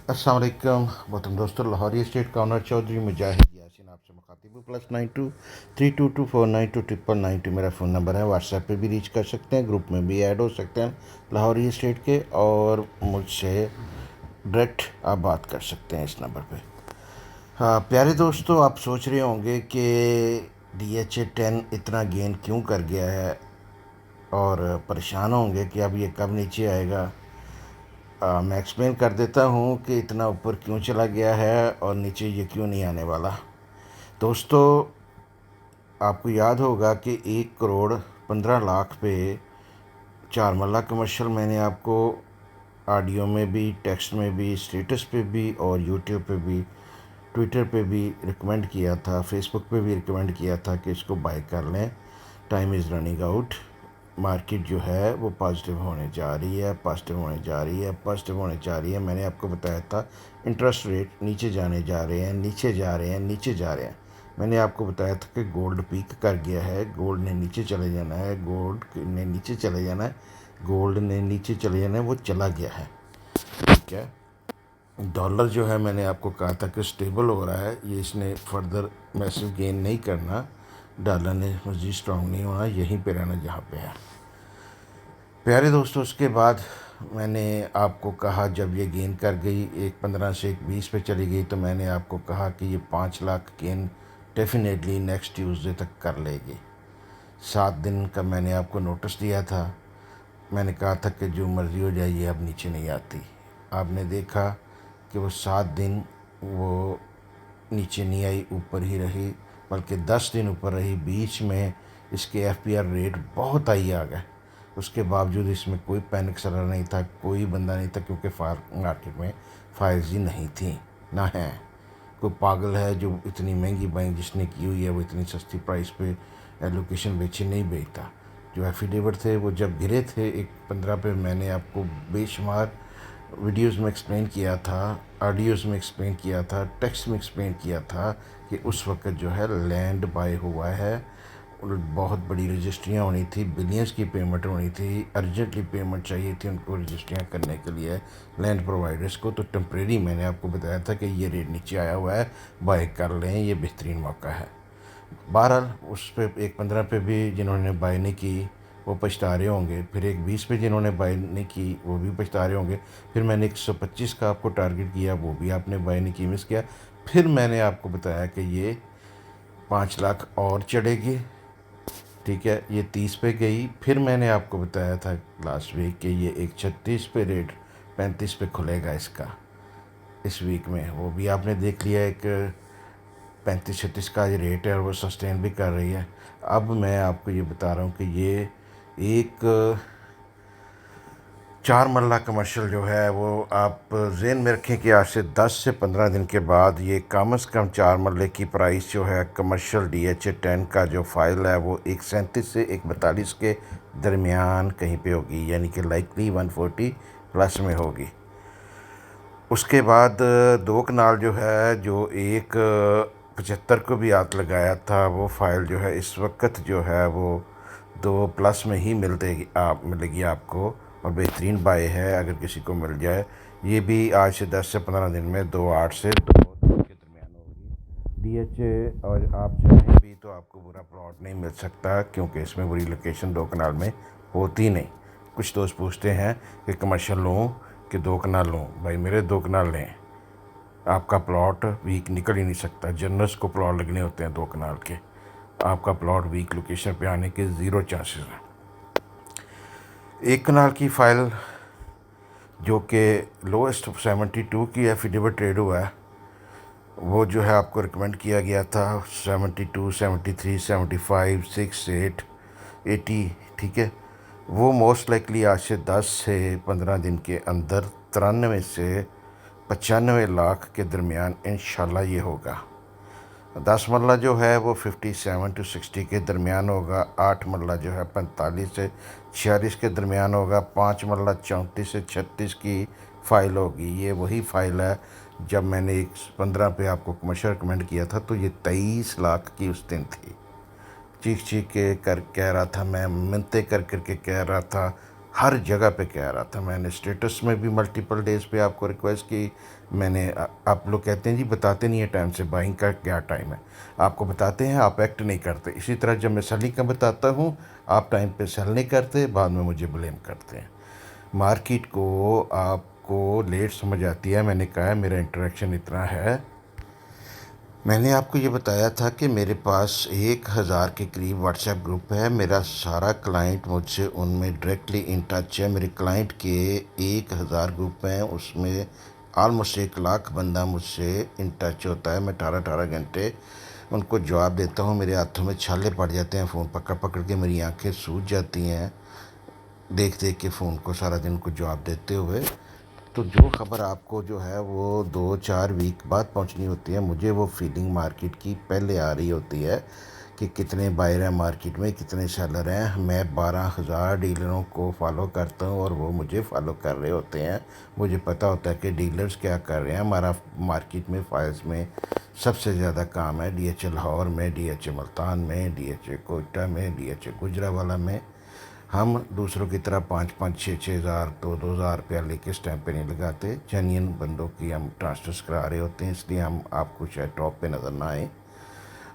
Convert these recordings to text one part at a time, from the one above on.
अस्सलाम वालेकुम मोहतरम दोस्तों। लाहौरी स्टेट का ऑनर चौधरी मुजाहिद यासिन आपसे मुखातिब हूँ। +92 322492 मेरा फ़ोन नंबर है। व्हाट्सएप पे भी रीच कर सकते हैं, ग्रुप में भी ऐड हो सकते हैं लाहौरी स्टेट के, और मुझसे डायरेक्ट आप बात कर सकते हैं इस नंबर पे। हाँ प्यारे दोस्तों, आप सोच रहे होंगे कि DHA-10 इतना गेन क्यों कर गया है, और परेशान होंगे कि अब ये कब नीचे आएगा। मैं एक्सप्लेन कर देता हूँ कि इतना ऊपर क्यों चला गया है और नीचे ये क्यों नहीं आने वाला। दोस्तों, आपको याद होगा कि 1 करोड़ 15 लाख पे चारमल्ला कमर्शियल मैंने आपको ऑडियो में भी, टेक्स्ट में भी, स्टेटस पे भी और यूट्यूब पे भी, ट्विटर पे भी रिकमेंड किया था, फेसबुक पे भी रिकमेंड किया था कि इसको बाय कर लें। Time is running out. Market जो है वो पॉजिटिव होने जा रही है, पॉजिटिव होने जा रही है, पॉजिटिव होने जा रही है। मैंने आपको बताया था इंटरेस्ट रेट नीचे जाने जा रहे हैं, नीचे जा रहे हैं, नीचे जा रहे हैं। मैंने आपको बताया था कि गोल्ड पीक कर गया है, गोल्ड ने नीचे चले जाना है, गोल्ड ने नीचे चले जाना है, गोल्ड ने नीचे चले जाना है, वो चला गया है। ठीक है। डॉलर जो है, मैंने आपको कहा था कि स्टेबल हो रहा है, ये इसने फर्दर मैसिव गेन नहीं करना, डॉलर ने मज़ीद स्ट्रॉन्ग नहीं होना, यहीं पे रहना जहाँ पे है। प्यारे दोस्तों, उसके बाद मैंने आपको कहा, जब ये गेन कर गई 1.15 से 1.20 पे चली गई, तो मैंने आपको कहा कि ये 5 lakh gain definitely next Tuesday तक कर लेगी। 7 दिन का मैंने आपको नोटिस दिया था। मैंने कहा था कि जो मर्ज़ी हो जाए, ये अब नीचे नहीं आती। आपने देखा कि वो 7 दिन वो नीचे नहीं आई, ऊपर ही रही, बल्कि 10 दिन ऊपर रही। बीच में इसके FPR रेट बहुत हाई आ गए। उसके बावजूद इसमें कोई पैनिक सेलर नहीं था, कोई बंदा नहीं था, क्योंकि मार्केट में फाइल्स ही नहीं थी, ना है। कोई पागल है जो इतनी महंगी बाइंग जिसने की हुई है, वो इतनी सस्ती प्राइस पे एलोकेशन बेचे नहीं बेचता। जो एफिडेविट थे वो जब गिरे थे 1.15 पे, मैंने आपको बेशुमार वीडियोस में एक्सप्लेन किया था, ऑडियोज़ में एक्सप्लेन किया था, टेक्स्ट में एक्सप्लेन किया था कि उस वक्त जो है लैंड बाय हुआ है, और बहुत बड़ी रजिस्ट्रियाँ होनी थी, बिलियंस की पेमेंट होनी थी, अर्जेंटली पेमेंट चाहिए थी उनको रजिस्ट्रियाँ करने के लिए लैंड प्रोवाइडर्स को। तो टेम्प्रेरी मैंने आपको बताया था कि ये रेट नीचे आया हुआ है, बाय कर लें, ये बेहतरीन मौका है। बहरहाल उस पर 1.15 पे भी जिन्होंने बाय नहीं की वो पछता रहे होंगे, फिर 1.20 पे जिन्होंने बाय नहीं की वो भी पछता रहे होंगे। फिर मैंने 125 का आपको टारगेट किया, वो भी आपने बाय नहीं की, मिस किया। फिर मैंने आपको बताया कि ये 5 लाख और चढ़ेगी। ठीक है, ये 30 पे गई। फिर मैंने आपको बताया था लास्ट वीक कि ये 136 पे रेट 35 पे खुलेगा इसका इस वीक में। वो भी आपने देख लिया, एक 35-36 का ये रेट है और वो सस्टेन भी कर रही है। अब मैं आपको ये बता रहा हूँ कि ये एक 4 मरला कमर्शियल जो है वो आप ज़हन में रखें कि आज से 10 से 15 दिन के बाद ये कम से कम 4 मरले की प्राइस जो है कमर्शियल DHA-10 का जो फाइल है वो 137 से 142 के दरमियान कहीं पे होगी, यानी कि लाइकली 140 प्लस में होगी। उसके बाद 2 कनाल जो है, जो 175 को भी हाथ लगाया था, वो फाइल जो है इस वक्त जो है वो 2+ में ही मिलेगी आपको, और बेहतरीन बाय है अगर किसी को मिल जाए। ये भी आज से 10 से 15 दिन में 2.8 से 2 के दरमियान होगी DHA। और आप चाहें भी तो आपको बुरा प्लॉट नहीं मिल सकता, क्योंकि इसमें बुरी लोकेशन 2 कनाल में होती नहीं। कुछ दोस्त पूछते हैं कि कमर्शियल लूँ कि 2 कनाल लूँ। भाई मेरे 2 कनाल लें, आपका प्लॉट वीक निकल ही नहीं सकता। जर्नल्स को प्लॉट लगने होते हैं 2 कनाल के, आपका प्लॉट वीक लोकेशन पे आने के 0 चांसेस हैं। 1 कनाल की फ़ाइल जो कि लोएस्ट 72 की एफिडेविट ट्रेड हुआ है, वो जो है आपको रिकमेंड किया गया था 72, 73, 75, 68, 80। ठीक है, वो मोस्ट लाइकली आज से 10 से 15 दिन के अंदर 93 से 95 लाख के दरमियान इंशाल्लाह ये होगा। 10 मरला जो है वो 57 to 60 के दरमियान होगा। 8 मरला जो है 45 से 46 के दरमियान होगा। 5 मरला 34 से 36 की फ़ाइल होगी। ये वही फ़ाइल है जब मैंने 115 पे आपको कमर्शियल रिकमेंड किया था, तो ये 23 लाख की उस दिन थी। चीख चीख के कर कह रहा था मैं, मिन्नतें कर कर के कह रहा था, हर जगह पे कह रहा था। मैंने स्टेटस में भी मल्टीपल डेज़ पे आपको रिक्वेस्ट की। मैंने आप लोग कहते हैं जी बताते नहीं है टाइम से बाइंग का क्या टाइम है, आपको बताते हैं, आप एक्ट नहीं करते। इसी तरह जब मैं सेलिंग का बताता हूँ, आप टाइम पे सेल नहीं करते, बाद में मुझे ब्लेम करते हैं। मार्केट को आपको लेट समझ आती है। मैंने कहा है मेरा इंटरेक्शन इतना है। मैंने आपको ये बताया था कि मेरे पास 1000 के करीब व्हाट्सएप ग्रुप है। मेरा सारा क्लाइंट मुझसे उनमें डायरेक्टली इन टच है। मेरे क्लाइंट के 1000 ग्रुप हैं, उसमें ऑलमोस्ट 1 लाख बंदा मुझसे इन टच होता है। मैं 18-18 घंटे उनको जवाब देता हूँ। मेरे हाथों में छाले पड़ जाते हैं, फ़ोन पकड़ पकड़ के मेरी आंखें सूज जाती हैं देख देख के फ़ोन को सारा दिन उनको जवाब देते हुए। तो जो ख़बर आपको जो है वो 2-4 वीक बाद पहुंचनी होती है, मुझे वो फीलिंग मार्केट की पहले आ रही होती है कि कितने बायर हैं मार्केट में, कितने सेलर हैं। मैं 12,000 डीलरों को फॉलो करता हूं और वो मुझे फॉलो कर रहे होते हैं। मुझे पता होता है कि डीलर्स क्या कर रहे हैं। हमारा मार्केट में फाइल्स में सबसे ज़्यादा काम है DHA लाहौर में, DHA मुल्तान में, DHA कोयटा में, DHA गुजरावाला में। हम दूसरों की तरह 5-5, 6-6 हज़ार, 2-2 हज़ार रुपया लेके स्टैंप पे नहीं लगाते। जेन्युइन बंदों की हम ट्रांसफर्स करा रहे होते हैं, इसलिए हम आपको शायद टॉप पे नज़र ना आए।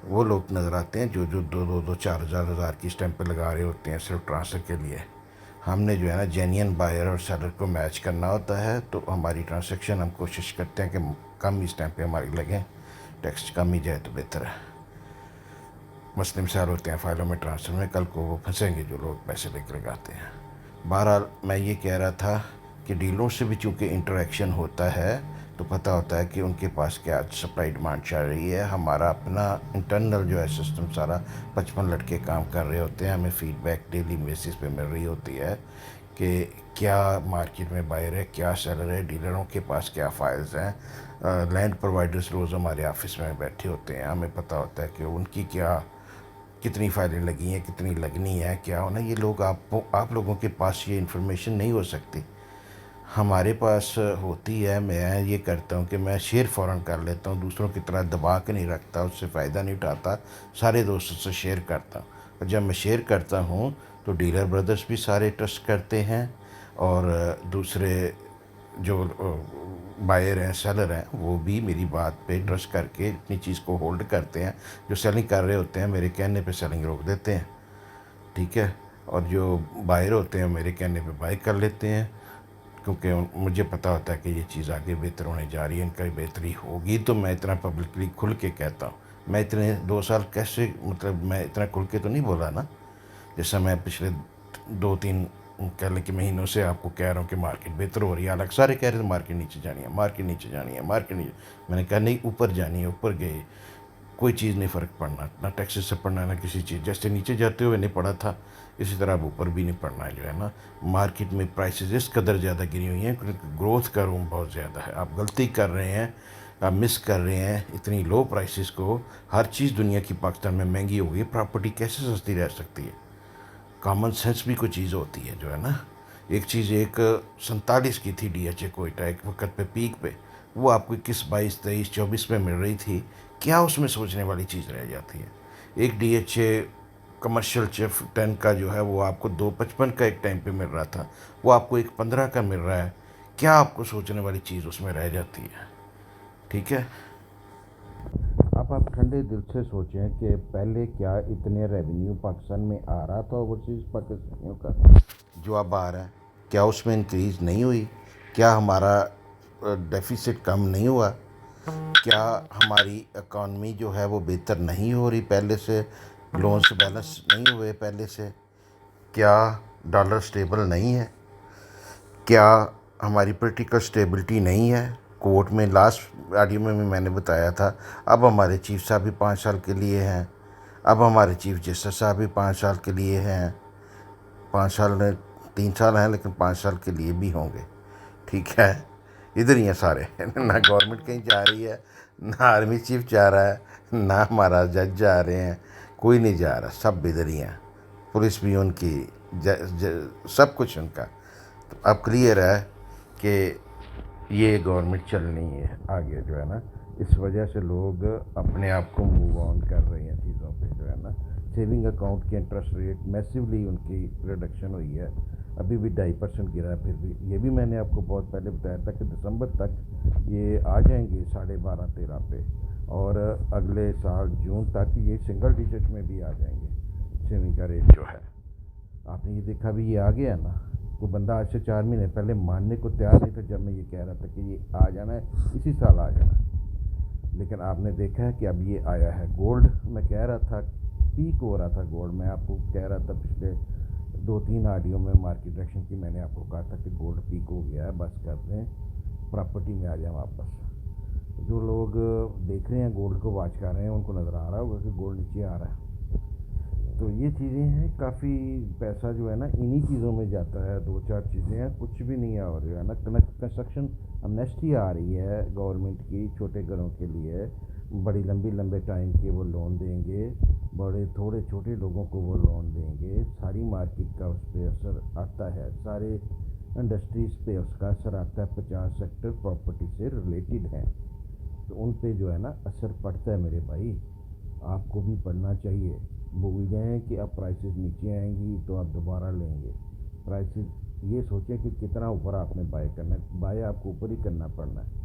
वो लोग नज़र आते हैं जो जो 2-2, 4,000 की स्टैंप पे लगा रहे होते हैं सिर्फ ट्रांसफ़र के लिए। हमने जो है ना जेन्युइन बायर और सेलर को मैच करना होता है। तो हमारी ट्रांसैक्शन हम कोशिश करते हैं कि कम ही स्टैंप पे हमारी लगें, टैक्स कम ही जाए तो बेहतर है। मसले मसाइल होते हैं फ़ाइलों में ट्रांसफ़र में, कल को वो फंसेंगे जो लोग पैसे लेकर लगाते हैं। बहरहाल मैं ये कह रहा था कि डीलरों से भी चूँकि इंटरेक्शन होता है तो पता होता है कि उनके पास क्या सप्लाई डिमांड चल रही है। हमारा अपना इंटरनल जो है सिस्टम सारा 55 लड़के काम कर रहे होते हैं। हमें फ़ीडबैक डेली बेसिस पे मिल रही होती है कि क्या मार्केट में बायर है, क्या सेलर है, डीलरों के पास क्या फाइल्स हैं। लैंड प्रोवाइडर्स रोज़ हमारे ऑफिस में बैठे होते हैं, हमें पता होता है कि उनकी क्या कितनी फ़ाइलें लगी हैं, कितनी लगनी है, क्या होना। ये लोग आप लोगों के पास ये इन्फॉर्मेशन नहीं हो सकती, हमारे पास होती है। मैं ये करता हूँ कि मैं शेयर फ़ौरन कर लेता हूँ, दूसरों की तरह दबा के नहीं रखता, उससे फ़ायदा नहीं उठाता, सारे दोस्तों से शेयर करता हूँ। और जब मैं शेयर करता हूँ तो डीलर ब्रदर्स भी सारे ट्रस्ट करते हैं और दूसरे जो बायर हैं, सेलर हैं, वो भी मेरी बात पे ट्रस्ट करके इतनी चीज़ को होल्ड करते हैं। जो सेलिंग कर रहे होते हैं मेरे कहने पे सेलिंग रोक देते हैं, ठीक है। और जो बायर होते हैं मेरे कहने पे बाय कर लेते हैं, क्योंकि मुझे पता होता है कि ये चीज़ आगे बेहतर होने जा रही है, इनका बेहतरी होगी। तो मैं इतना पब्लिकली खुल के कहता हूँ। मैं इतने 2 साल कैसे, मतलब मैं इतना खुल के तो नहीं बोला ना, जैसा मैं पिछले 2-3 कह लें कि महीनों से आपको कह रहा हूँ कि मार्केट बेहतर हो रही है। हालांकि सारे कह रहे थे मार्केट नीचे जानी है, मार्केट नीचे जानी है, मार्केट नीचे। मैंने कहा नहीं, ऊपर जानी है। ऊपर गए, कोई चीज़ नहीं फ़र्क पड़ना, ना टैक्सेस से पड़ना, ना किसी चीज़। जैसे नीचे जाते हुए नहीं पड़ा था, इसी तरह अब ऊपर भी नहीं पड़ना है। जो है ना, मार्केट में प्राइसेस इस कदर ज़्यादा गिरी हुई हैं क्योंकि ग्रोथ का रूम बहुत ज़्यादा है। आप गलती कर रहे हैं, आप मिस कर रहे हैं इतनी लो प्राइसेस को। हर चीज़ दुनिया की पाकिस्तान में महंगी हो गई, प्रॉपर्टी कैसे सस्ती रह सकती है। कॉमन सेंस भी कोई चीज़ होती है। जो है ना, एक चीज़ एक 47 की थी DHA कोयटा एक वक्त पे पीक पे, वो आपको 21, 22, 23, 24 में मिल रही थी। क्या उसमें सोचने वाली चीज़ रह जाती है। एक DHA कमर्शियल चिफ 10 का जो है वो आपको 255 का एक टाइम पे मिल रहा था, वो आपको 115 का मिल रहा है। क्या आपको सोचने वाली चीज़ उसमें रह जाती है, ठीक है। अब आप ठंडे दिल से सोचें कि पहले क्या इतने रेवेन्यू पाकिस्तान में आ रहा था ओवरसीज़ पाकिस्तानियों का, जो अब आ रहा है, क्या उसमें इंक्रीज़ नहीं हुई? क्या हमारा डेफिसिट कम नहीं हुआ? क्या हमारी इकॉनमी जो है वो बेहतर नहीं हो रही पहले से? लोन्स बैलेंस नहीं हुए पहले से? क्या डॉलर स्टेबल नहीं है? क्या हमारी पॉलिटिकल स्टेबिलिटी नहीं है? कोर्ट में लास्ट ऑडियो में भी मैंने बताया था, अब हमारे चीफ साहब भी 5 साल के लिए हैं। अब हमारे चीफ जस्टिस साहब भी 5 साल के लिए हैं। 5 साल में 3 साल हैं, लेकिन 5 साल के लिए भी होंगे, ठीक है। इधर ही हैं सारे ना गवर्नमेंट कहीं जा रही है, ना आर्मी चीफ जा रहा है, ना हमारा जज जा रहे हैं, कोई नहीं जा रहा, सब इधर ही हैं। पुलिस भी उनकी, सब कुछ उनका। तो अब क्लियर है कि ये गवर्नमेंट चलनी है आगे। जो है ना, इस वजह से लोग अपने आप को मूव ऑन कर रहे हैं चीज़ों पे। जो है ना, सेविंग अकाउंट की इंटरेस्ट रेट मैसिवली उनकी रिडक्शन हुई है। अभी भी 2.5% गिरा है। फिर भी ये भी मैंने आपको बहुत पहले बताया था कि दिसंबर तक ये आ जाएंगे 12.5-13 पे, और अगले साल जून तक ये सिंगल डिजिट में भी आ जाएंगे सेविंग का रेट जो है। आपने ये देखा भी, ये आ गया ना। कोई बंदा आज से 4 महीने पहले मानने को तैयार नहीं था जब मैं ये कह रहा था कि ये आ जाना है, इसी साल आ जाना है। लेकिन आपने देखा है कि अब ये आया है। गोल्ड मैं कह रहा था पीक हो रहा था गोल्ड, मैं आपको कह रहा था पिछले 2-3 ऑडियो में मार्केट डायरेक्शन की मैंने आपको कहा था कि गोल्ड पीक हो गया है, बस कर दें, प्रॉपर्टी में आ जाए वापस। जो लोग देख रहे हैं गोल्ड को वॉच कर रहे हैं, उनको नज़र आ रहा होगा कि गोल्ड नीचे आ रहा है। तो ये चीज़ें हैं, काफ़ी पैसा जो है ना इन्हीं चीज़ों में जाता है। 2-4 चीज़ें हैं, कुछ भी नहीं हो रही है ना। कंस्ट्रक्शन अमनेस्टी आ रही है गवर्नमेंट की छोटे घरों के लिए, बड़ी लंबे टाइम के वो लोन देंगे, बड़े थोड़े छोटे लोगों को वो लोन देंगे। सारी मार्केट का उस पर असर आता है, सारे इंडस्ट्रीज़ पे उसका असर आता है। 50 सेक्टर प्रॉपर्टी से रिलेटेड हैं, तो उन पे जो है ना असर पड़ता है मेरे भाई। आपको भी पढ़ना चाहिए। भूल गए कि अब प्राइसेस नीचे आएंगी तो आप दोबारा लेंगे। प्राइसेस ये सोचें कि कितना ऊपर आपने बाय करना है। बाय आपको ऊपर ही करना पड़ना है।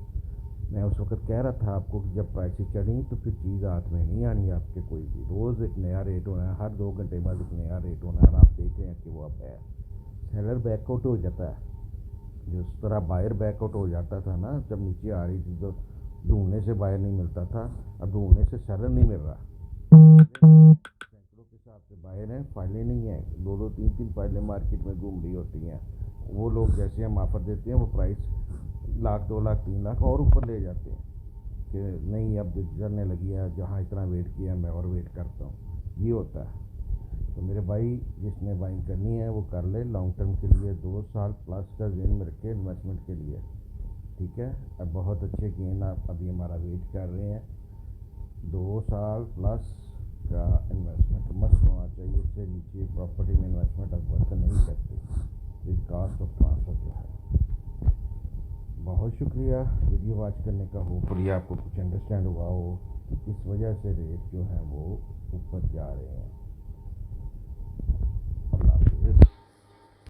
मैं उस वक्त कह रहा था आपको कि जब प्राइसेस चढ़ी तो फिर चीज़ हाथ में नहीं आनी आपके। कोई भी रोज़ एक नया रेट होना है, हर 2 घंटे बाद एक नया रेट होना है, और आप देख रहे हैं कि वो अब है। सेलर बैकआउट हो जाता है। जिस तरह बायर बैकआउट हो जाता था ना जब नीचे आ रही थी, तो ढूंढने से बायर नहीं मिलता था, अब ढूंढने से सेलर नहीं मिल रहा। सैकड़ों के हिसाब से बायर हैं, फाइलें नहीं हैं, 2-2, 3-3 फाइलें मार्केट में घूम रही होती हैं। वो लोग जैसे हम ऑफर देते हैं वो प्राइस 1 लाख 2 लाख 3 लाख और ऊपर ले जाते हैं कि नहीं अब चलने लगी है, जहाँ इतना वेट किया मैं और वेट करता हूँ। ये होता है। तो मेरे भाई जिसने बाइंग करनी है वो कर ले, लॉन्ग टर्म के लिए 2 साल प्लस का जेन में रखे इन्वेस्टमेंट के लिए। ठीक है, अब बहुत अच्छे गेन आप अभी हमारा वेट कर रहे हैं। 2 साल प्लस का इन्वेस्टमेंट मस्ट होना चाहिए, इससे नीचे प्रॉपर्टी में इन्वेस्टमेंट अब वर्क नहीं करती विद कास्ट ऑफ ट्रांसफ़र जो है। बहुत शुक्रिया वीडियो वॉच करने का। होपफुली आपको कुछ अंडरस्टैंड हुआ हो कि किस वजह से रेट जो है वो ऊपर जा रहे हैं।